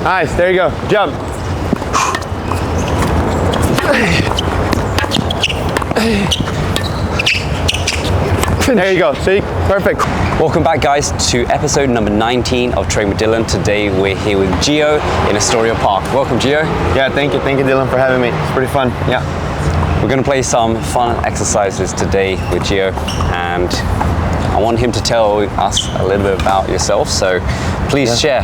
Nice, there you go. Jump. There you go, see? Perfect. Welcome back, guys, to episode number 19 of Train with Dylan. Today we're here with Gio in Appraoch. Welcome, Gio. Yeah, thank you Dylan for having me. It's pretty fun, yeah. We're going to play some fun exercises today with Gio, and I want him to tell us a little bit about yourself, so please share.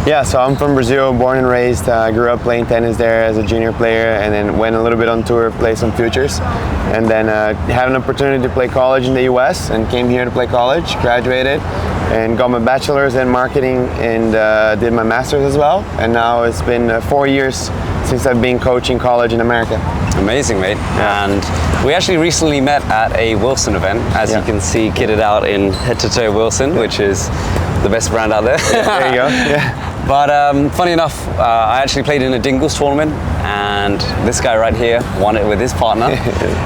Yeah, so I'm from Brazil, born and raised. I grew up playing tennis there as a junior player, and then went a little bit on tour, played some futures, and then had an opportunity to play college in the US and came here to play college, graduated, and got my bachelor's in marketing and did my master's as well. And now it's been 4 years since I've been coaching college in America. Amazing, mate. Yeah. And we actually recently met at a Wilson event, as you can see kitted out in head-to-toe Wilson, which is the best brand out there. Yeah, there you go. Yeah. But funny enough, I actually played in a Dingles tournament, and this guy right here won it with his partner.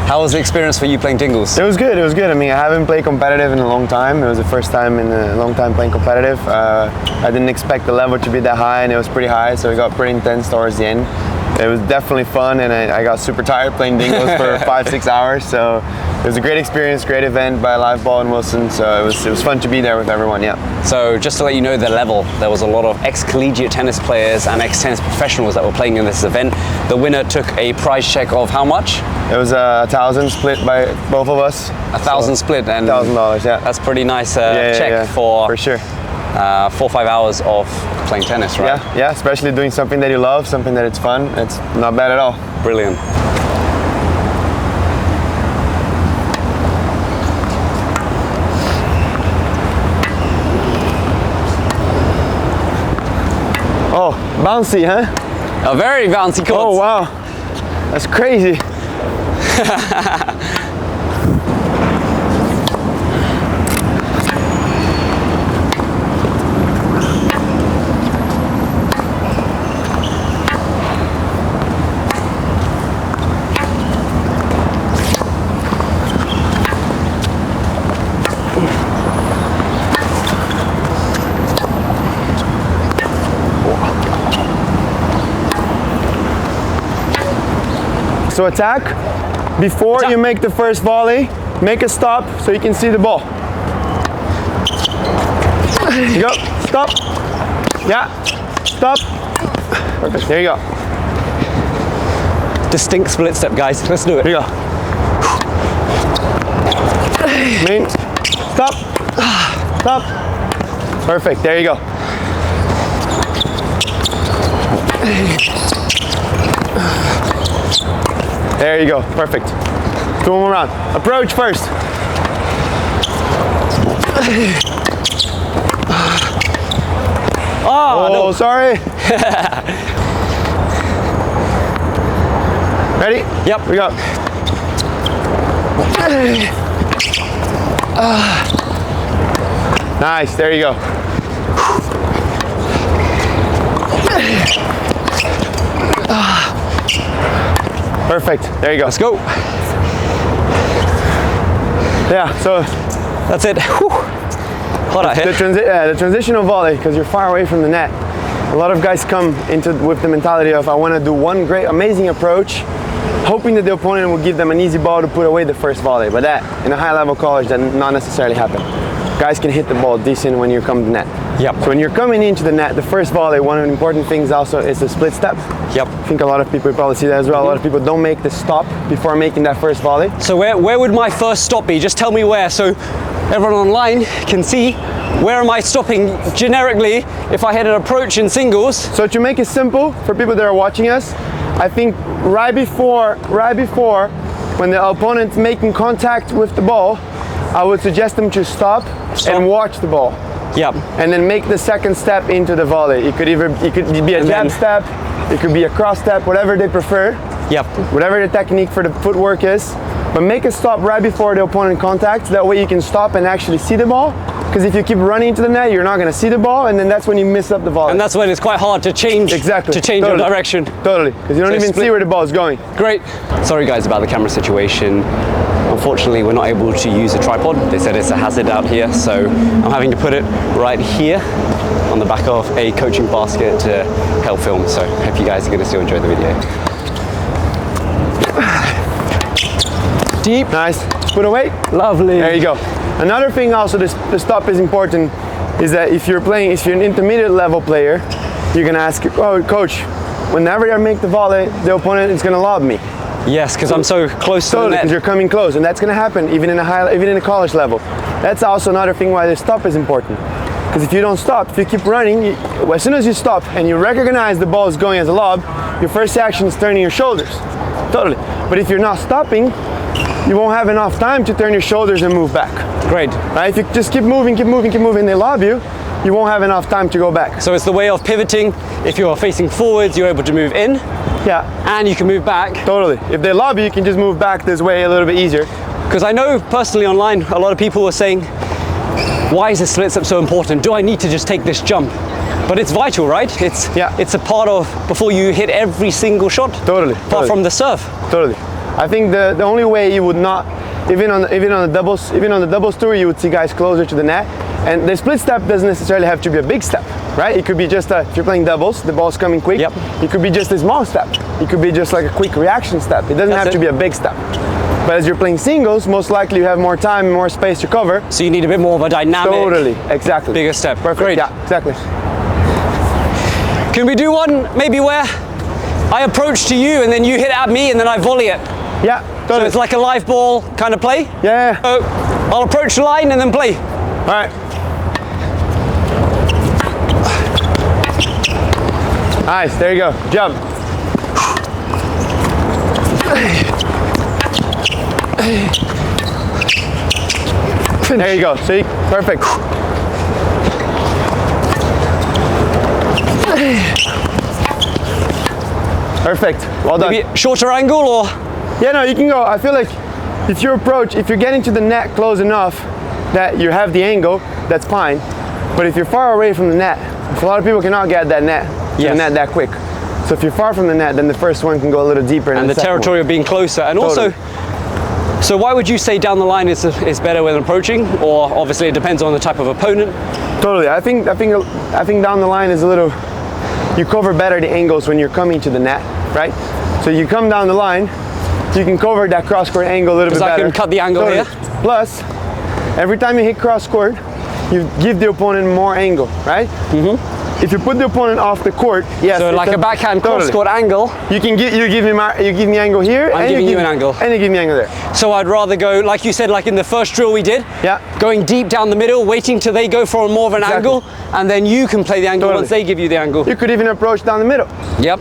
How was the experience for you playing Dingles? It was good, it was good. I mean, I haven't played competitive in a long time. It was the first time in a long time playing competitive. I didn't expect the level to be that high, and it was pretty high, so it got pretty intense towards the end. It was definitely fun, and I got super tired playing Dingles for 5-6 hours, so it was a great experience, great event by Live Ball in Wilson, so it was fun to be there with everyone, yeah. So just to let you know the level, there was a lot of ex-collegiate tennis players and ex-tennis professionals that were playing in this event. The winner took a prize check of how much? It was 1,000 split by both of us. 1,000 split, and $1,000, yeah. That's pretty nice check for sure. 4 or 5 hours of playing tennis, right? Yeah, especially doing something that you love, something that it's fun. It's not bad at all. Brilliant. Oh, bouncy, huh? A very bouncy court. Oh, wow. That's crazy. So attack, before you make the first volley, make a stop so you can see the ball. You go, stop. Yeah, stop. Perfect, there you go. Distinct split step, guys, let's do it. Here you go. Main, stop, stop. Perfect, there you go. There you go, perfect. Do one more round. Approach first. Oh, no. Sorry. Ready? Yep. Here we go. Nice, there you go. Perfect, there you go. Let's go. Yeah, so that's it. Whew. Hold on. The transitional volley, because you're far away from the net. A lot of guys come into with the mentality of I want to do one great, amazing approach, hoping that the opponent will give them an easy ball to put away the first volley. But that, in a high-level college, that not necessarily happen. Guys can hit the ball decent when you come to the net. Yep. So when you're coming into the net, the first volley, one of the important things also is the split step. Yep. I think a lot of people probably see that as well. A lot of people don't make the stop before making that first volley. So where would my first stop be? Just tell me where, so everyone online can see. Where am I stopping generically if I had an approach in singles? So to make it simple for people that are watching us, I think right before when the opponent's making contact with the ball, I would suggest them to stop and watch the ball. Yep. And then make the second step into the volley. It could be a jab step, it could be a cross step, whatever they prefer. Yep. Whatever the technique for the footwork is. but make a stop right before the opponent contacts. That way you can stop and actually see the ball. Because if you keep running into the net, you're not going to see the ball, and then that's when you miss up the volley. And that's when it's quite hard to change. Exactly. To change your direction. Totally. Because you don't even see where the ball is going. Great. Sorry guys about the camera situation. Unfortunately, we're not able to use a tripod. They said it's a hazard out here, so I'm having to put it right here on the back of a coaching basket to help film. So hope you guys are going to still enjoy the video. Deep. Nice. Put away. Lovely. There you go. Another thing also, the stop is important, is that if you're an intermediate level player, you're going to ask, oh, coach, whenever I make the volley, the opponent is going to lob me. Yes, because I'm so close to the net. Because you're coming close, and that's going to happen even in a college level. That's also another thing why the stop is important. Because if you don't stop, if you keep running, as soon as you stop and you recognize the ball is going as a lob, your first action is turning your shoulders. Totally. But if you're not stopping, you won't have enough time to turn your shoulders and move back. Great. Right? If you just keep moving, and they lob you, you won't have enough time to go back. So it's the way of pivoting. If you're facing forwards, you're able to move in. Yeah. And you can move back. Totally. If they lob you, you can just move back this way a little bit easier. Because I know personally online, a lot of people were saying, why is the split step so important? Do I need to just take this jump? But it's vital, right? It's a part of before you hit every single shot. Totally. Apart from the serve. Totally. I think the only way you would not, even on the doubles tour, you would see guys closer to the net. And the split step doesn't necessarily have to be a big step, right? It could be just if you're playing doubles, the ball's coming quick. Yep. It could be just a small step. It could be just like a quick reaction step. It doesn't have to be a big step. But as you're playing singles, most likely you have more time and more space to cover. So you need a bit more of a dynamic. Totally, exactly. Bigger step. Perfect. Great. Yeah, exactly. Can we do one maybe where I approach to you and then you hit at me and then I volley it? Yeah, totally. So it's like a live ball kind of play? Yeah. So I'll approach the line and then play. All right. Nice, there you go. Jump. There you go. See? Perfect. Perfect. Well done. Maybe shorter angle or? Yeah, no, you can go. I feel like if you're getting to the net close enough that you have the angle, that's fine. But if you're far away from the net, a lot of people cannot get that net to the net that quick. So if you're far from the net, then the first one can go a little deeper. And the territory of being closer. And totally. Also, so why would you say down the line is better when approaching? Or obviously it depends on the type of opponent. Totally. I think down the line is a little, you cover better the angles when you're coming to the net, right? So you come down the line, you can cover that cross-court angle a little bit better. Because I can cut the angle here. Plus, every time you hit cross-court, you give the opponent more angle, right? Mm-hmm. If you put the opponent off the court, yes. So like a backhand cross-court angle. You give me angle here. I'm giving you an angle. And you give me angle there. So I'd rather go, like you said, like in the first drill we did. Yeah. Going deep down the middle, waiting till they go for more of an angle, and then you can play the angle once they give you the angle. You could even approach down the middle. Yep.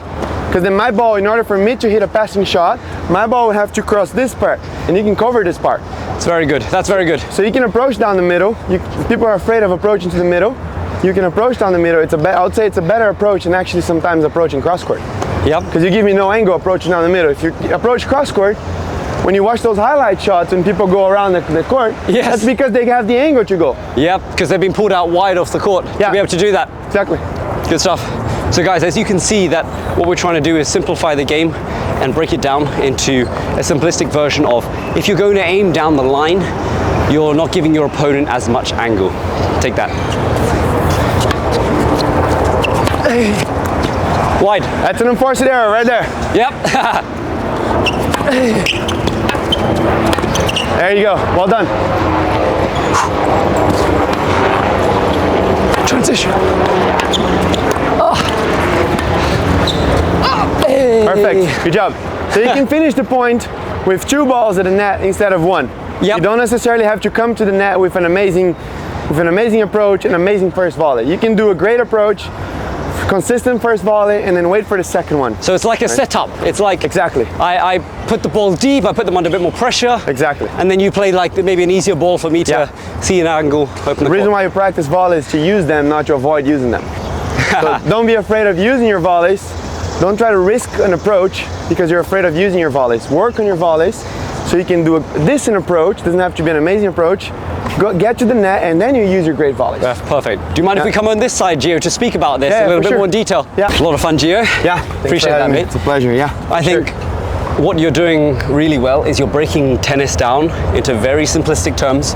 Because then my ball, in order for me to hit a passing shot, my ball would have to cross this part, and you can cover this part. It's very good. That's very good. So you can approach down the middle. People are afraid of approaching to the middle. You can approach down the middle. I would say it's a better approach than actually sometimes approaching cross-court. Yep. Because you give me no angle approaching down the middle. If you approach cross-court, when you watch those highlight shots and people go around the court, that's because they have the angle to go. Yep, because they've been pulled out wide off the court to be able to do that. Exactly. Good stuff. So guys, as you can see, that what we're trying to do is simplify the game and break it down into a simplistic version of, if you're going to aim down the line, you're not giving your opponent as much angle. Take that. Wide. That's an enforced error right there. Yep. There you go. Well done. Transition. Perfect. Good job. So you can finish the point with 2 balls at the net instead of 1. Yep. You don't necessarily have to come to the net with an amazing approach and amazing first volley. You can do a great approach, consistent first volley, and then wait for the second one. So it's like a setup. It's like exactly. I put the ball deep. I put them under a bit more pressure. Exactly. And then you play like maybe an easier ball for me to see an angle. Open the reason why you practice volleys is to use them, not to avoid using them. So don't be afraid of using your volleys. Don't try to risk an approach because you're afraid of using your volleys. Work on your volleys So you can do a decent approach, doesn't have to be an amazing approach, go, get to the net, and then you use your great volleys. That's perfect. Do you mind if we come on this side, Gio, to speak about this Yeah, a little bit sure. more in detail? Yeah. A lot of fun, Gio. Yeah, Appreciate that, mate. It's a pleasure, yeah. I think what you're doing really well is you're breaking tennis down into very simplistic terms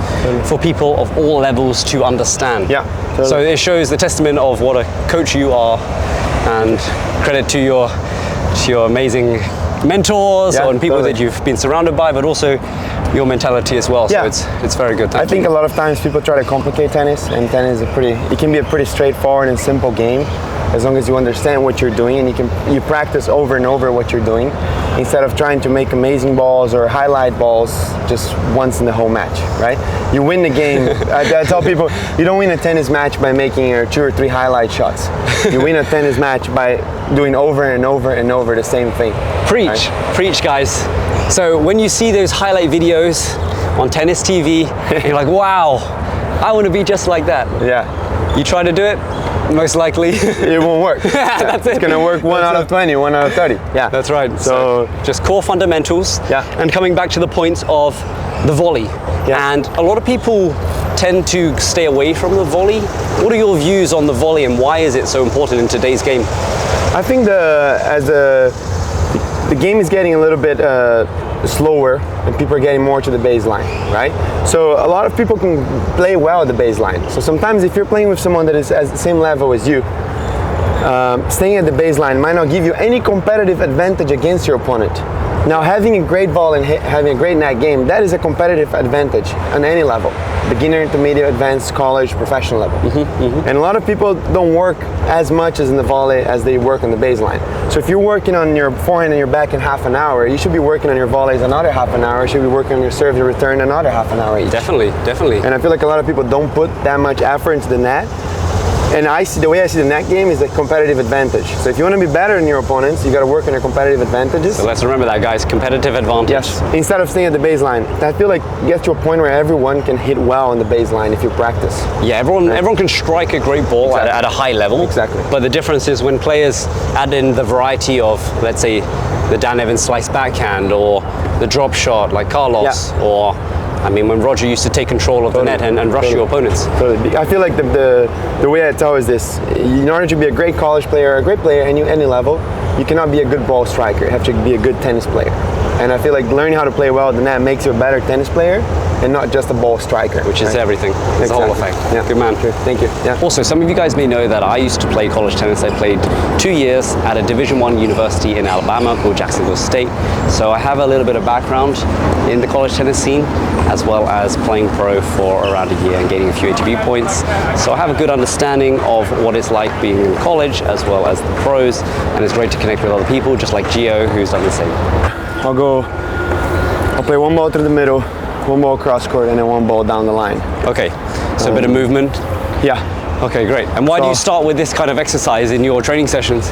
for people of all levels to understand. Yeah, totally. So it shows the testament of what a coach you are, and credit to your amazing mentors and people that you've been surrounded by, but also your mentality as well. Yeah. So it's very good. I think a lot of times people try to complicate tennis, and tennis is it can be a pretty straightforward and simple game, as long as you understand what you're doing and you practice over and over what you're doing, instead of trying to make amazing balls or highlight balls just once in the whole match, right? You win the game. I tell people, you don't win a tennis match by making 2 or 3 highlight shots. You win a tennis match by doing over and over and over the same thing. Preach, right? Preach, guys. So when you see those highlight videos on tennis TV, you're like, wow, I want to be just like that. Yeah. You try to do it, most likely it won't work. That's it's gonna work 1 out of 20, 1 out of 30. Yeah, that's right. So just core fundamentals. Yeah. And coming back to the points of the volley. Yeah. And a lot of people tend to stay away from the volley. What are your views on the volley, and why is it so important in today's game? I think the game is getting a little bit slower, and people are getting more to the baseline, right? So a lot of people can play well at the baseline. So sometimes if you're playing with someone that is at the same level as you, staying at the baseline might not give you any competitive advantage against your opponent. Now, having a great ball and having a great net game, that is a competitive advantage on any level. Beginner, intermediate, advanced, college, professional level. And a lot of people don't work as much as in the volley as they work on the baseline. So if you're working on your forehand and your backhand half an hour, you should be working on your volleys another half an hour. You should be working on your serve, your return another half an hour each. Definitely, definitely. And I feel like a lot of people don't put that much effort into the net. And the way I see the net game is a competitive advantage. So if you want to be better than your opponents, you got to work on your competitive advantages. So let's remember that, guys. Competitive advantage. Yes. Instead of staying at the baseline. I feel like you get to a point where everyone can hit well on the baseline if you practice. Yeah, everyone can strike a great ball at a high level. Exactly. But the difference is when players add in the variety of, let's say, the Dan Evans slice backhand, or the drop shot like Carlos, or I mean, when Roger used to take control of the net and rush your opponents. I feel like the way I tell is this: in order to be a great college player, or a great player at any level, you cannot be a good ball striker. You have to be a good tennis player. And I feel like learning how to play well at the net makes you a better tennis player, and not just a ball striker. Which is everything. It's the whole effect. Yeah. Good man. Sure. Thank you. Yeah. Also, some of you guys may know that I used to play college tennis. I played 2 years at a Division I university in Alabama called Jacksonville State. So I have a little bit of background in the college tennis scene, as well as playing pro for around a year and gaining a few ATP points. So I have a good understanding of what it's like being in college as well as the pros, and it's great to connect with other people, just like Gio, who's done the same. I'll play 1 ball through the middle, 1 ball cross court, and then 1 ball down the line. Okay, so a bit of movement. Yeah. Okay, great. And why do you start with this kind of exercise in your training sessions?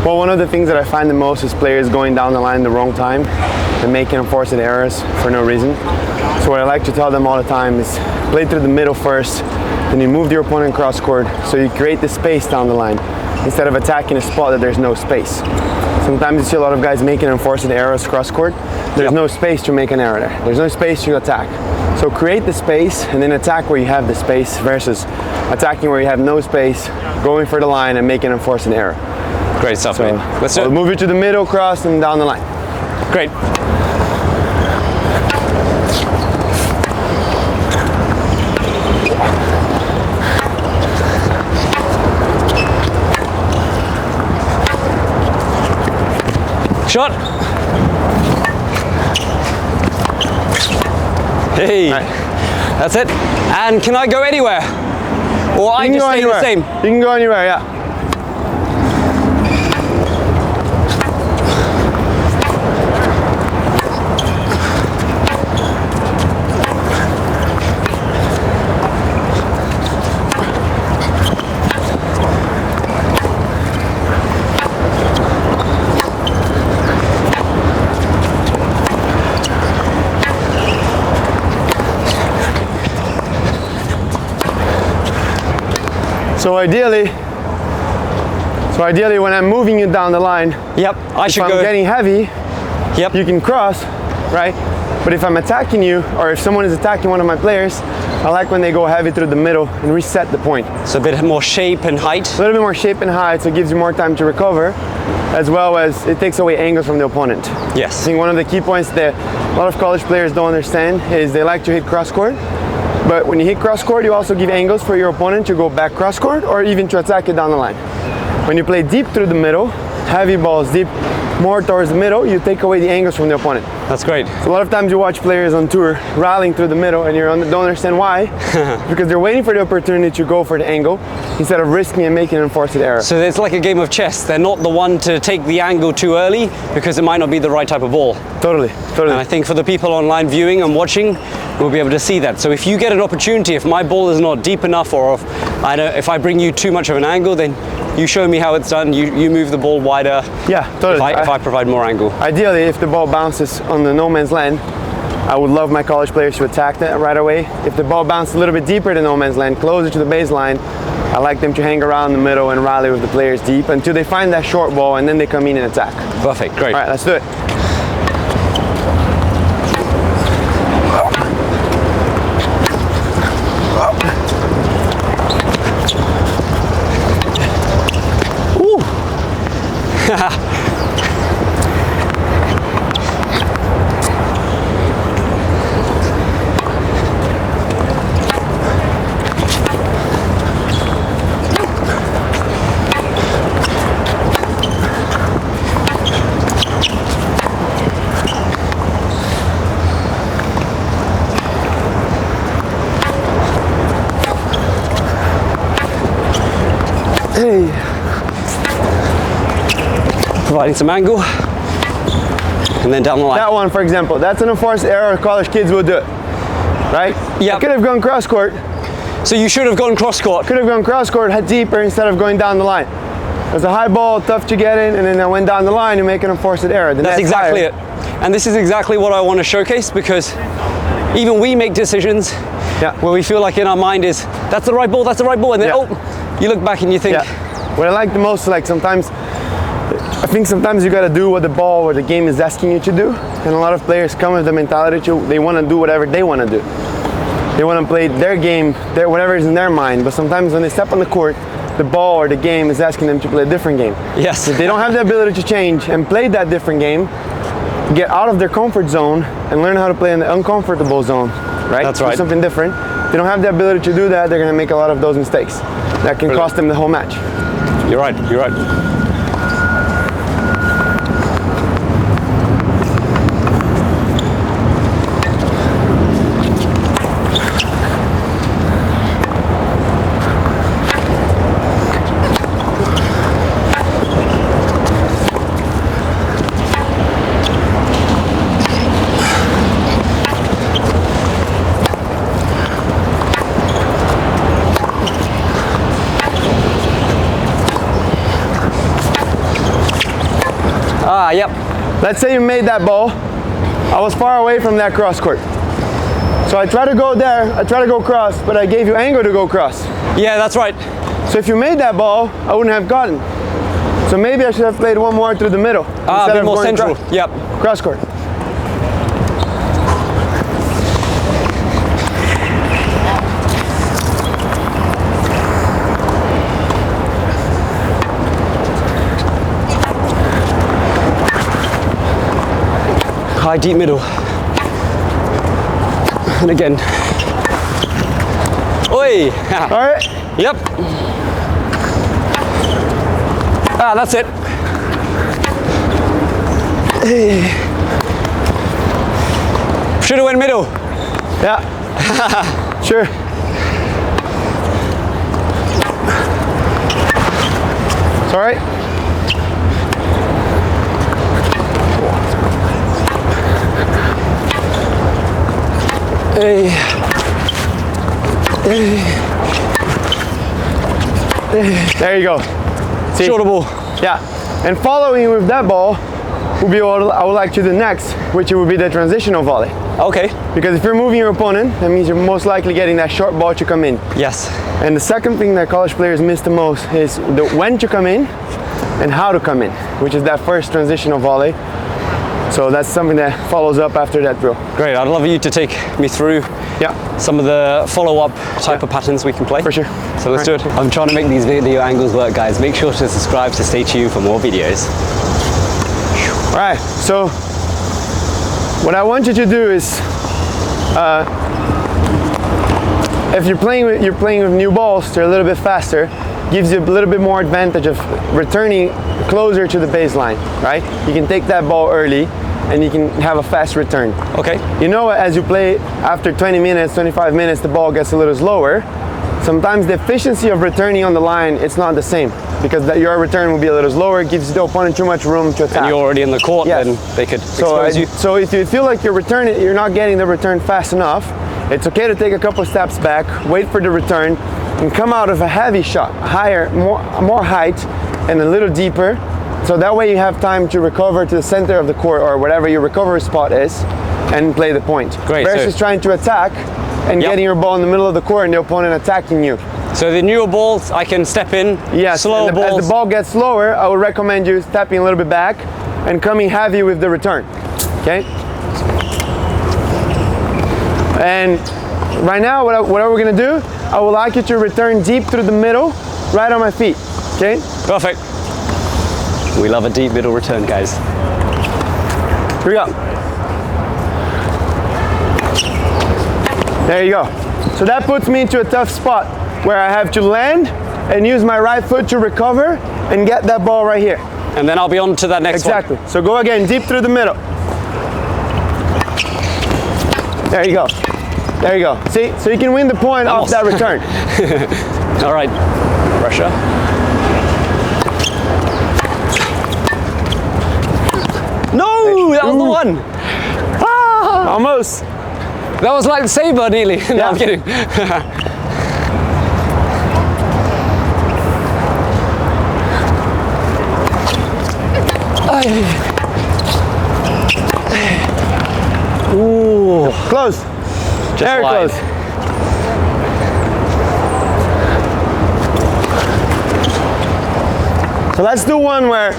Well, one of the things that I find the most is players going down the line the wrong time and making unforced errors for no reason. So what I like to tell them all the time is play through the middle first, then you move your opponent cross court, so you create the space down the line instead of attacking a spot that there's no space. Sometimes you see a lot of guys making unforced errors cross court. There's no space to make an error there. There's no space to attack. So create the space and then attack where you have the space, versus attacking where you have no space, going for the line and making an unforced error. Great stuff, mate. Let's do it. I'll move you to the middle, cross, and down the line. Great. Shot. Hey, that's it. And can I go anywhere? Or I just stay the same? You can go anywhere, yeah. So ideally when I'm moving you down the line, I should if go. I'm getting heavy, you can cross, right? But if I'm attacking you, or if someone is attacking one of my players, I like when they go heavy through the middle and reset the point. So a bit more shape and height. A little bit more shape and height, so it gives you more time to recover, as well as it takes away angles from the opponent. Yes. I think one of the key points that a lot of college players don't understand is they like to hit cross court, but when you hit cross court, you also give angles for your opponent to go back cross court or even to attack it down the line. When you play deep through the middle, heavy balls deep, more towards the middle, you take away the angles from the opponent. That's great. So a lot of times you watch players on tour rallying through the middle and you don't understand why, because they're waiting for the opportunity to go for the angle instead of risking and making an enforced error. So it's like a game of chess. They're not the one to take the angle too early because it might not be the right type of ball. Totally. And I think for the people online viewing and watching, we'll be able to see that. So if you get an opportunity, if my ball is not deep enough, or if I bring you too much of an angle, then you show me how it's done. You move the ball wider. Yeah, totally. If I provide more angle. Ideally, if the ball bounces on the no man's land, I would love my college players to attack that right away. If the ball bounces a little bit deeper than no man's land, closer to the baseline, I like them to hang around the middle and rally with the players deep until they find that short ball, and then they come in and attack. Perfect, great. All right, let's do it. Hey. Providing some angle, and then down the line. That one, for example, that's an enforced error college kids will do, right? Yeah. I could have gone cross court. So you should have gone cross court. Could have gone cross court, head deeper instead of going down the line. It was a high ball, tough to get in, and then I went down the line and make an enforced error. That's exactly it. And this is exactly what I want to showcase, because even we make decisions where we feel like in our mind is, that's the right ball, and then you look back and you think. What I like the most, like sometimes you gotta do what the ball or the game is asking you to do, and a lot of players come with the mentality they want to do whatever they want to do. They want to play their game, whatever is in their mind, but sometimes when they step on the court, the ball or the game is asking them to play a different game. Yes. If they don't have the ability to change and play that different game, get out of their comfort zone and learn how to play in the uncomfortable zone, right? That's right. Do something different. If they don't have the ability to do that, they're going to make a lot of those mistakes. That can cost them the whole match. You're right, you're right. Yep. Let's say you made that ball. I was far away from that cross court. So I try to go there, I try to go cross, but I gave you angle to go cross. Yeah, that's right. So if you made that ball, I wouldn't have gotten. So maybe I should have played one more through the middle. A bit more central. Yep. Cross court. High, deep middle. And again. Oi! All right. Yep. That's it. Should have went middle. Yeah. Sure. It's all right. There you go. See? Shorter ball. Yeah. And following with that ball will be what I would like to do next, which would be the transitional volley. Okay. Because if you're moving your opponent, that means you're most likely getting that short ball to come in. Yes. And the second thing that college players miss the most is when to come in and how to come in, which is that first transitional volley. So that's something that follows up after that drill. Great, I'd love you to take me through some of the follow-up type of patterns we can play. For sure. So let's do it. I'm trying to make these video angles work, guys. Make sure to subscribe to stay tuned for more videos. All right, so what I want you to do is, if you're playing with new balls, they're a little bit faster, gives you a little bit more advantage of returning closer to the baseline, right? You can take that ball early and you can have a fast return. Okay. You know, as you play after 20 minutes, 25 minutes, the ball gets a little slower. Sometimes the efficiency of returning on the line, it's not the same because your return will be a little slower. It gives the opponent too much room to attack. And you're already in the court, then they could expose you. So if you feel like you're not getting the return fast enough, it's okay to take a couple steps back, wait for the return, and come out of a heavy shot, higher, more height, and a little deeper. So that way you have time to recover to the center of the court or whatever your recovery spot is, and play the point. Great. Versus trying to attack and getting your ball in the middle of the court and the opponent attacking you. So the newer balls, I can step in. Yes. Slower balls. As the ball gets slower, I would recommend you stepping a little bit back and coming heavy with the return. Okay. And right now, what we're gonna do, I would like you to return deep through the middle, right on my feet. Okay. Perfect. We love a deep middle return, guys. Here we go. There you go. So that puts me into a tough spot where I have to land and use my right foot to recover and get that ball right here. And then I'll be on to that next one. Exactly. So go again, deep through the middle. There you go. There you go. See? So you can win the point off that return. All right. Pressure. No! That was the one! Ah! Almost. That was like the saber nearly. No, I'm kidding. Ooh. Close. Very close. So let's do one where,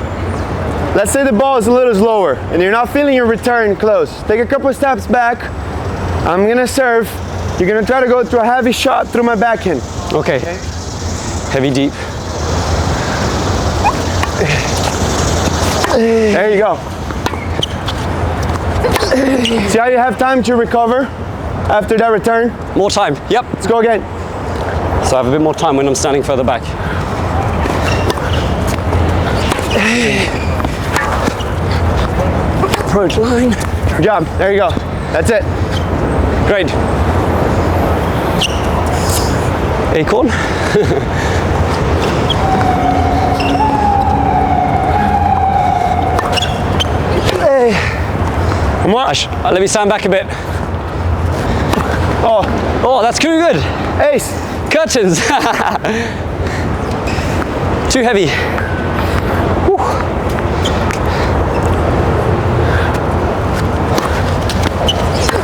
let's say the ball is a little slower and you're not feeling your return close. Take a couple steps back. I'm gonna serve. You're gonna try to go through a heavy shot through my backhand. Okay. Heavy deep. There you go. See how you have time to recover after that return? More time. Yep. Let's go again. So I have a bit more time when I'm standing further back. Approach line. Good job. There you go. That's it. Great. Acorn. Hey. Come on. Let me stand back a bit. Oh, that's too good. Ace. Curtains. Too heavy. Whew.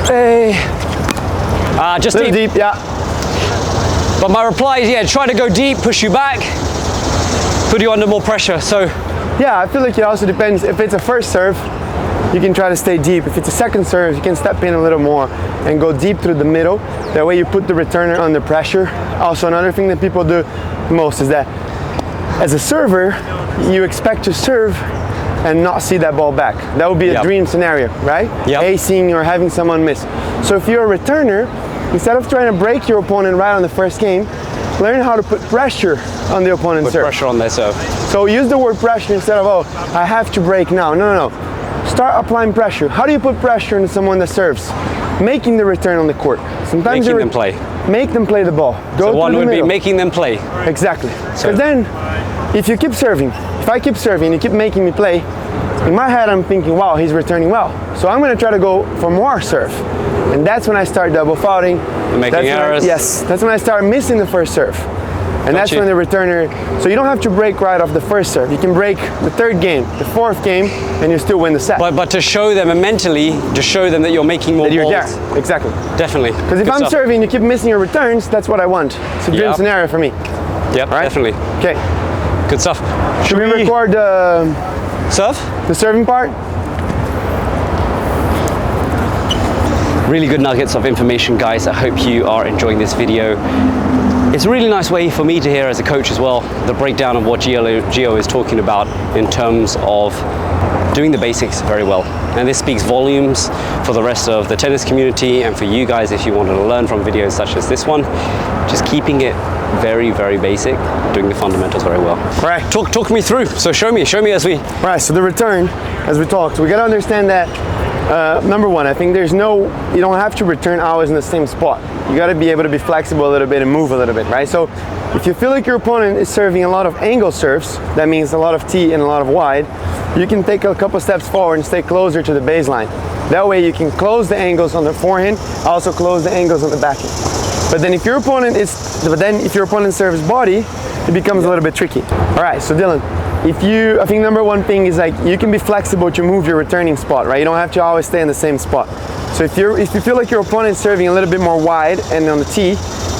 Hey. Just deep, yeah. But my reply is, try to go deep, push you back, put you under more pressure. So, yeah, I feel like it also depends. If it's a first serve, you can try to stay deep. If it's a second serve, you can step in a little more and go deep through the middle. That way you put the returner under pressure. Also, another thing that people do most is that as a server, you expect to serve and not see that ball back. That would be a dream scenario, right? Acing or having someone miss. So if you're a returner, instead of trying to break your opponent right on the first game, learn how to put pressure on the opponent's serve. Put pressure on their serve. So use the word pressure instead of, oh, I have to break now. No. Start applying pressure. How do you put pressure on someone that serves? Making the return on the court. Sometimes making them play. Make them play the ball. Go so one would be making them play. Exactly. Because then, if you keep serving, if I keep serving, you keep making me play, in my head I'm thinking, wow, he's returning well. So I'm going to try to go for more serve. And that's when I start double fouling. Making errors. Yes, that's when I start missing the first serve. And that's when the returner, so you don't have to break right off the first serve. You can break the third game, the fourth game, and you still win the set. But to show them, and mentally, to show them that you're making more balls. There. Exactly. Definitely. Because if I'm serving, you keep missing your returns, that's what I want. It's a dream scenario for me. Yep, right? Definitely. Okay. Good stuff. Should we record the serve? The serving part? Really good nuggets of information, guys. I hope you are enjoying this video. It's a really nice way for me to hear as a coach as well, the breakdown of what Gio is talking about in terms of doing the basics very well. And this speaks volumes for the rest of the tennis community and for you guys if you wanted to learn from videos such as this one. Just keeping it very, very basic, doing the fundamentals very well. Right. Talk me through. So show me as we... Right, so the return, as we talked, we got to understand that number one, I think you don't have to return always in the same spot. You got to be able to be flexible a little bit and move a little bit, right? So if you feel like your opponent is serving a lot of angle serves, that means a lot of T and a lot of wide, you can take a couple steps forward and stay closer to the baseline. That way you can close the angles on the forehand, also close the angles on the backhand. But then if your opponent serves body, it becomes a little bit tricky. All right, so Dylan, I think number one thing is like you can be flexible to move your returning spot, right? You don't have to always stay in the same spot. So if you feel like your opponent is serving a little bit more wide and on the tee,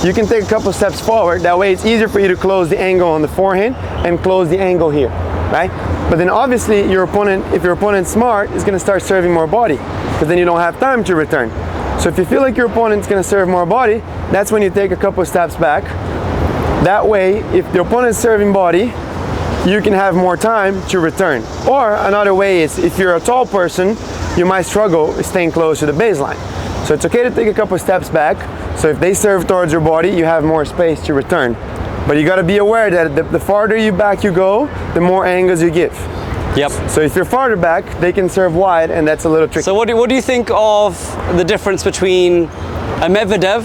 you can take a couple steps forward. That way it's easier for you to close the angle on the forehand and close the angle here, right? But then obviously if your opponent's smart, is going to start serving more body because then you don't have time to return. So if you feel like your opponent's going to serve more body, that's when you take a couple steps back. That way, if the opponent's serving body, you can have more time to return. Or another way is if you're a tall person, you might struggle staying close to the baseline. So it's okay to take a couple steps back. So if they serve towards your body, you have more space to return. But you got to be aware that the farther you back you go, the more angles you give. Yep. So if you're farther back, they can serve wide, and that's a little tricky. So what do you think of the difference between a Medvedev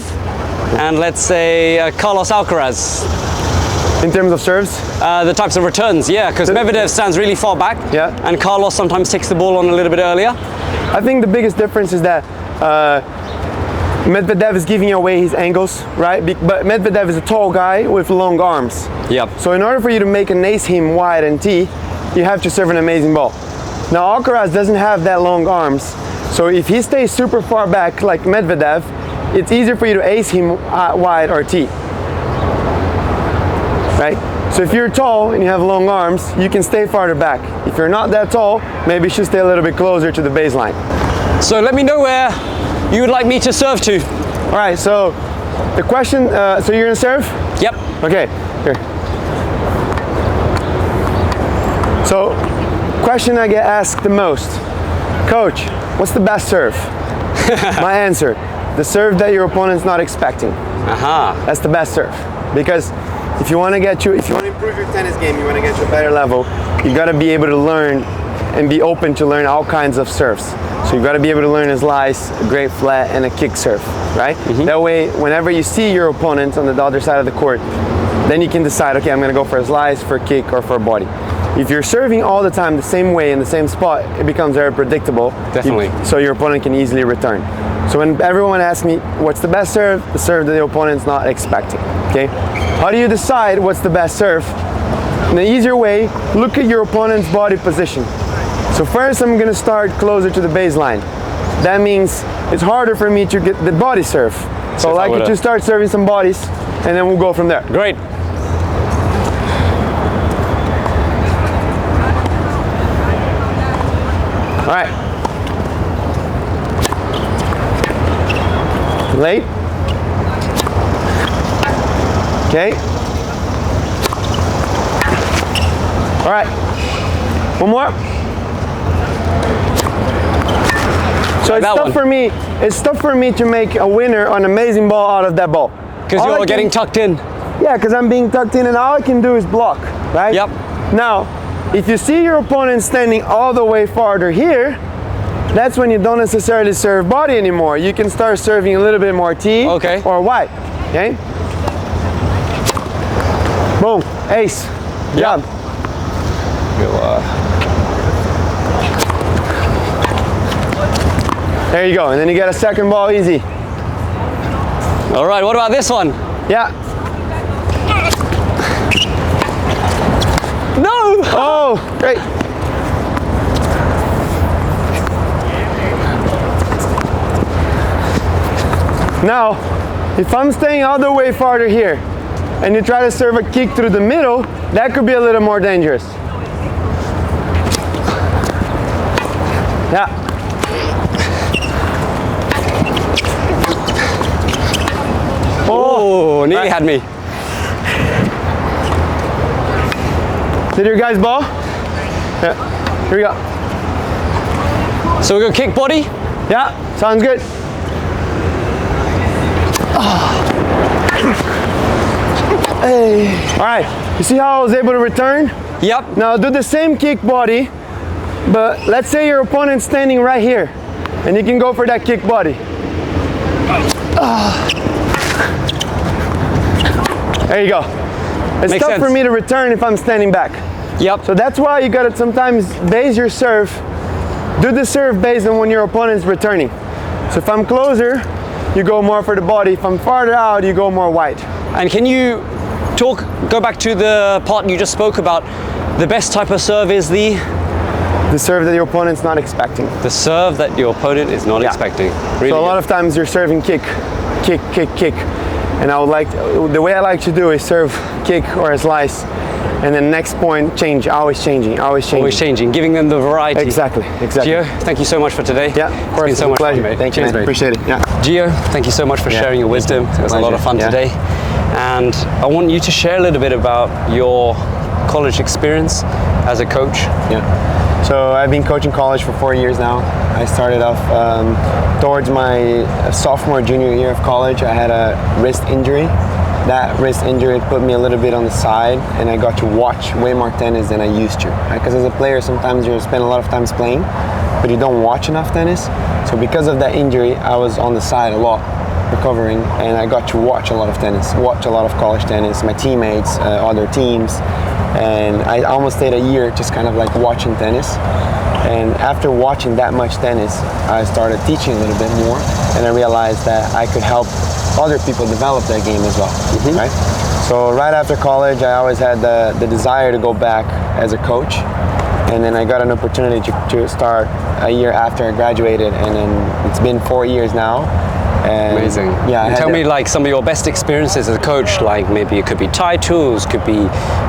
and let's say Carlos Alcaraz? In terms of serves? The types of returns, yeah, because Medvedev stands really far back, yeah, and Carlos sometimes takes the ball on a little bit earlier. I think the biggest difference is that Medvedev is giving away his angles, right? But Medvedev is a tall guy with long arms. Yep. So in order for you to make an ace him wide and tee, you have to serve an amazing ball. Now Alcaraz doesn't have that long arms, so if he stays super far back like Medvedev, it's easier for you to ace him wide or tee. Right? So if you're tall and you have long arms, you can stay farther back. If you're not that tall, maybe you should stay a little bit closer to the baseline. So let me know where you would like me to serve to. All right, so the question, so you're gonna serve? Yep. Okay, here. So, question I get asked the most, Coach, what's the best serve? My answer, the serve that your opponent's not expecting. Aha. That's the best serve. Because if you want to improve your tennis game, you want to get to a better level, you got to be able to learn and be open to learn all kinds of serves. So you got to be able to learn a slice, a great flat, and a kick serve, right? Mm-hmm. That way, whenever you see your opponent on the other side of the court, then you can decide, okay, I'm going to go for a slice, for a kick, or for a body. If you're serving all the time the same way in the same spot, it becomes very predictable. Definitely. So your opponent can easily return. So when everyone asks me, what's the best serve? The serve that the opponent's not expecting, okay? How do you decide what's the best serve? In an easier way, look at your opponent's body position. So first I'm gonna start closer to the baseline. That means it's harder for me to get the body serve. So I'd like you to start serving some bodies, and then we'll go from there. Great. All right. Late. Okay. All right. One more. So it's tough for me to make a winner on an amazing ball out of that ball. Because you're getting tucked in. Yeah, because I'm being tucked in, and all I can do is block, right? Yep. Now, if you see your opponent standing all the way farther here, that's when you don't necessarily serve body anymore. You can start serving a little bit more tee or wide, okay? Boom, ace, good job. There you go, and then you get a second ball easy. All right, what about this one? Yeah. No! Oh, great. Now, if I'm staying all the way farther here, and you try to serve a kick through the middle, that could be a little more dangerous. Yeah. Oh, nearly had me. Did your guys ball? Yeah. Here we go. So we go kick body? Yeah, sounds good. Hey. All right, you see how I was able to return? Yep. Now do the same kick body, but let's say your opponent's standing right here, and you can go for that kick body. There you go. It's Makes tough sense. for me to return if I'm standing back. Yep. So that's why you gotta sometimes base your serve. Do the serve based on when your opponent's returning. So if I'm closer, you go more for the body. If I'm farther out, you go more wide. And can you go back to the part you just spoke about? The best type of serve is the serve that your opponent's not expecting. serve that your opponent is not expecting. Really So a lot good. of times you're serving kick, kick, kick, kick. And the way I like to do is serve kick or a slice. And then next point, change, always changing, always changing. Always changing, giving them the variety. Exactly. Gio, thank you so much for today. Yeah, of course. It's been so much pleasure. fun, mate. Thank you, Cheers, man. mate. Appreciate it. Yeah. Gio, thank you so much for sharing your wisdom. It was a lot of fun Pleasure. today. And I want you to share a little bit about your college experience as a coach. Yeah. So I've been coaching college for 4 years now. I started off towards my sophomore, junior year of college. I had a wrist injury. That wrist injury put me a little bit on the side, and I got to watch way more tennis than I used to. Because as a player, sometimes you spend a lot of time playing, but you don't watch enough tennis. So because of that injury, I was on the side a lot, recovering, and I got to watch a lot of tennis, watch a lot of college tennis, my teammates, other teams, and I almost stayed a year just kind of like watching tennis. And after watching that much tennis, I started teaching a little bit more, and I realized that I could help other people develop their game as well, right? So right after college, I always had the desire to go back as a coach, and then I got an opportunity to start a year after I graduated, and then it's been 4 years now. And Amazing. Yeah. And tell me like some of your best experiences as a coach, like maybe it could be titles, could be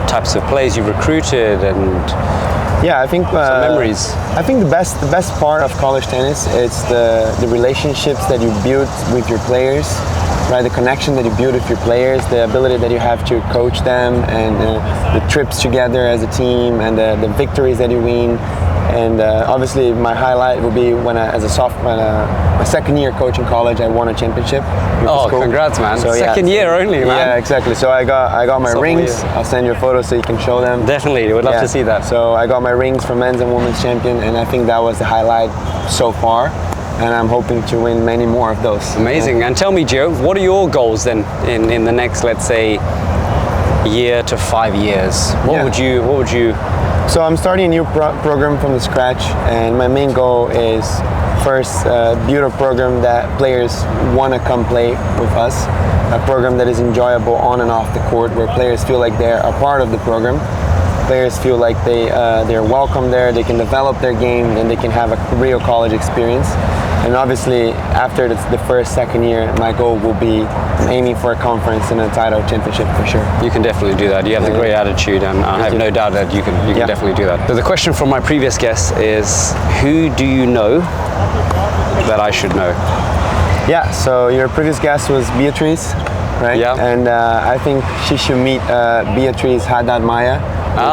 types of players you recruited, and yeah, I think some memories. I think the best part of college tennis is the relationships that you build with your players, right? The connection that you build with your players, the ability that you have to coach them, and the trips together as a team, and the victories that you win. And obviously, my highlight will be when, as a sophomore, my second year coaching college, I won a championship. With the Oh, school. congrats, man! So, Second year only, man. Yeah, exactly. So I got my Sophomore rings. year. I'll send you a photo so you can show them. Definitely, would love to see that. So I got my rings for men's and women's champion, and I think that was the highlight so far. And I'm hoping to win many more of those. Amazing. And tell me, Joe, what are your goals then in the next, let's say, year to 5 years? What would you? So I'm starting a new program from the scratch, and my main goal is first build a program that players want to come play with us, a program that is enjoyable on and off the court, where players feel like they're a part of the program. Players feel like they're welcome there, they can develop their game, and they can have a real college experience. And obviously, after the first, second year, my goal will be aiming for a conference and a title championship for sure. You can definitely do that. You have the great attitude, and I have no doubt that you can definitely do that. So the question from my previous guest is, who do you know that I should know? Yeah, so your previous guest was Beatriz, right? Yeah. And I think she should meet Beatriz Haddad Maia.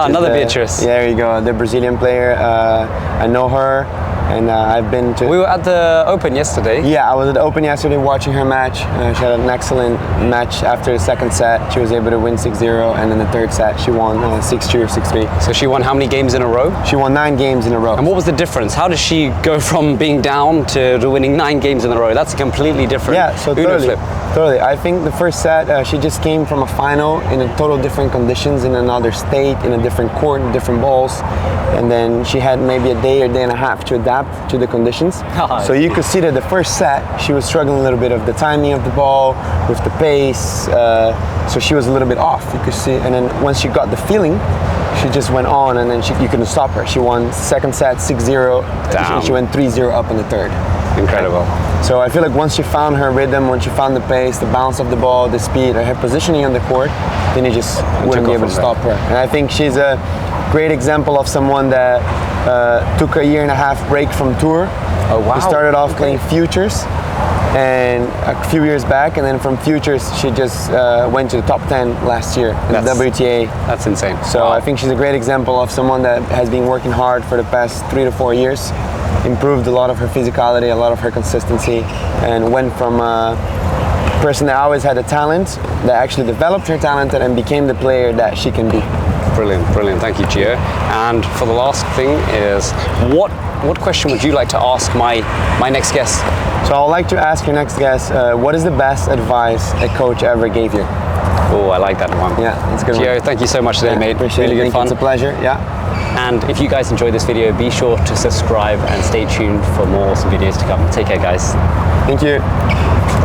Another Beatriz. Yeah, there you go, the Brazilian player. I know her, and I've been to... We were at the Open yesterday. Yeah, I was at the Open yesterday watching her match. She had an excellent match after the second set. She was able to win 6-0, and in the third set she won 6-2 or 6-3. So she won how many games in a row? She won 9 games in a row. And what was the difference? How did she go from being down to winning 9 games in a row? That's a completely different Uno flip. Totally. I think the first set, she just came from a final in a total different conditions, in another state, in a different court, different balls. And then she had maybe a day or day and a half to adapt to the conditions. So you could see that the first set, she was struggling a little bit of the timing of the ball, with the pace. So she was a little bit off, you could see. And then once she got the feeling, she just went on, and then you couldn't stop her. She won second set 6-0. Damn. She went 3-0 up in the third. Incredible. So I feel like once she found her rhythm, once she found the pace, the bounce of the ball, the speed, her positioning on the court, then you just wouldn't be able to stop her. And I think she's a great example of someone that took a year and a half break from tour. Oh wow. She started off playing futures, and a few years back, and then from futures she just went to the top 10 last year in the WTA. That's insane. So I think she's a great example of someone that has been working hard for the past 3 to 4 years, improved a lot of her physicality, a lot of her consistency, and went from a person that always had a talent that actually developed her talent and became the player that she can be. Brilliant, brilliant. Thank you, Gio. And for the last thing is, what question would you like to ask my next guest? So I'd like to ask your next guest, what is the best advice a coach ever gave you? Oh, I like that one. Yeah, that's a good Gio, one. thank you so much today, mate. Appreciate really it. good fun. It's a pleasure. Yeah. And if you guys enjoyed this video, be sure to subscribe and stay tuned for more awesome videos to come. Take care, guys. Thank you.